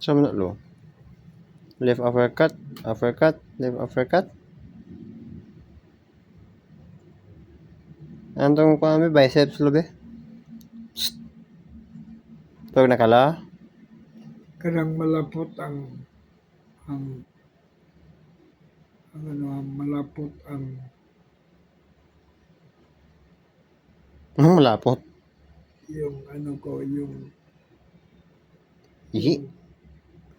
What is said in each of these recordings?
Saan mo na lo? Left uppercut, uppercut, left uppercut. Antong kami biceps lo be. Pag nakala, Kanang malapot ang malapot ang malapot. yung ko, Ihi.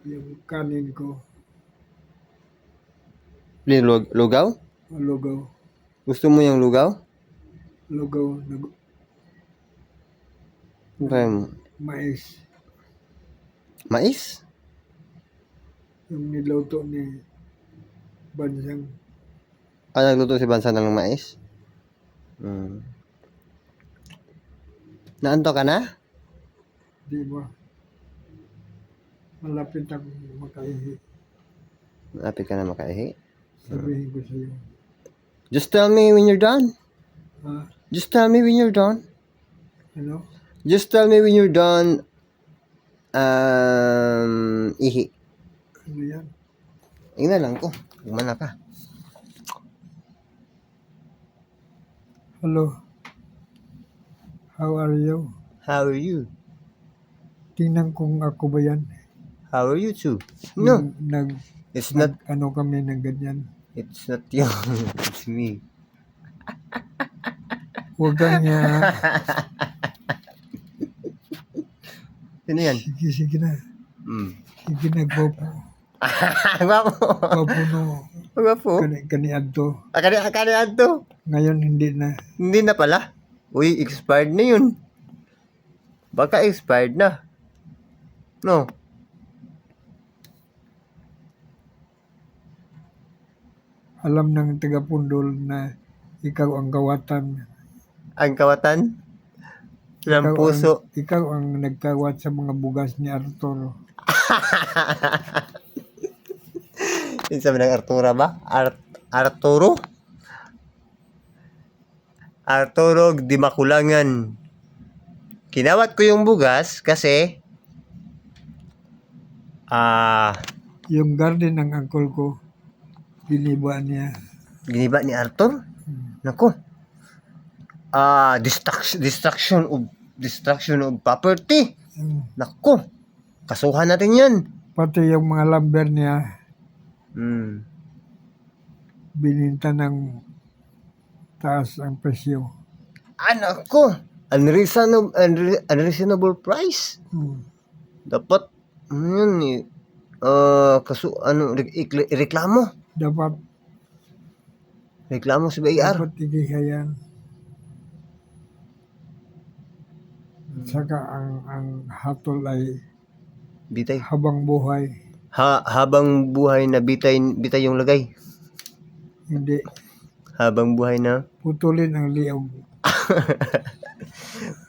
yung kanin ko, Lugaw? lugaw, Gusto mo yung lugaw? mais. Mais? Yung niluto ni Bansang. Nagluto si Bansa ng mais? Naanto ka na? Di ba? Malapit ako makaihi. Malapit ka na makaihi? Sabihin ko sa iyo. Just tell me when you're done. Ha? Just tell me when you're done. Ano? Just tell me when you're done. Ihi. Ano yan? Ina lang ko. Gumana ka. Hello. How are you? How are you? Tingnan kung ako ba yan. How are you too? No. It's not. Ano kami ng ganyan. It's not you. It's me. Huwag kang Sino yan? Sige na. Sige na, gwapo. Gwapo. Gwapo no. Gwapo? Kaniadto. Kaniadto? Ngayon hindi na. Hindi na pala. Uy, expired na yun. Baka expired na. No. Alam ng taga-Pundol na ikaw ang kawatan. Ang kawatan? Ng puso. Ikaw ang nagkawat sa mga bugas ni Arturo. Sabi ng Arturo ba? Arturo? Arturo di makulangan. Kinawat ko yung bugas kasi yung garden ng uncle ko, giniba niya. Giniba ni Arthur? Nako. Destruction of property. Nako. Kasuhan natin yan. Pati yung mga lumber niya, bininta ng taas ang presyo. Anak ko, unreasonable price. Dapat yun reklamo. Dapat reklamo sa BIR. Dapat igihayan. Saka ang hatol ay bitay. Habang buhay. Habang buhay na bitay yung lagay. Hindi. Habang buhay na putulin ang liog.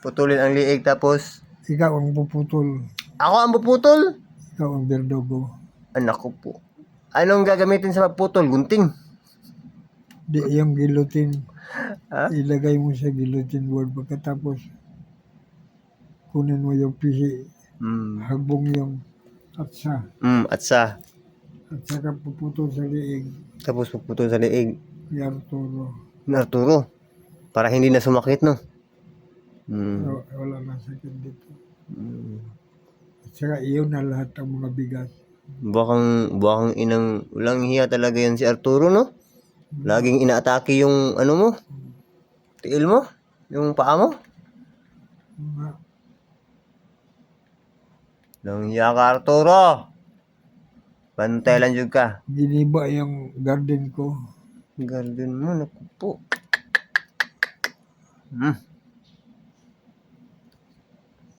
Putulin ang liig tapos ikaw ang puputol. Ako ang puputol? Ikaw ang berdogo. Anak ko po. Anong gagamitin sa pagputol? Gunting? Di yung guillotine. Ilagay mo sa guillotine board pagkatapos kunin mo yung pisi. Hagbong yung atsa. Atsa. At saka puputol sa liig. Tapos puputol sa liig. Ni Arturo. Para hindi na sumakit, no? Wala na sakit dito. At saka iyon na lahat ng mga bigas. Buwakang inang ulang hiya talaga yan si Arturo, no? Laging inaatake yung ano mo? Tiil mo? Yung paa mo? Nang hiya ka, Arturo. Bantay lang dyan ka. Giniba yung garden ko. Garden mo, naku po.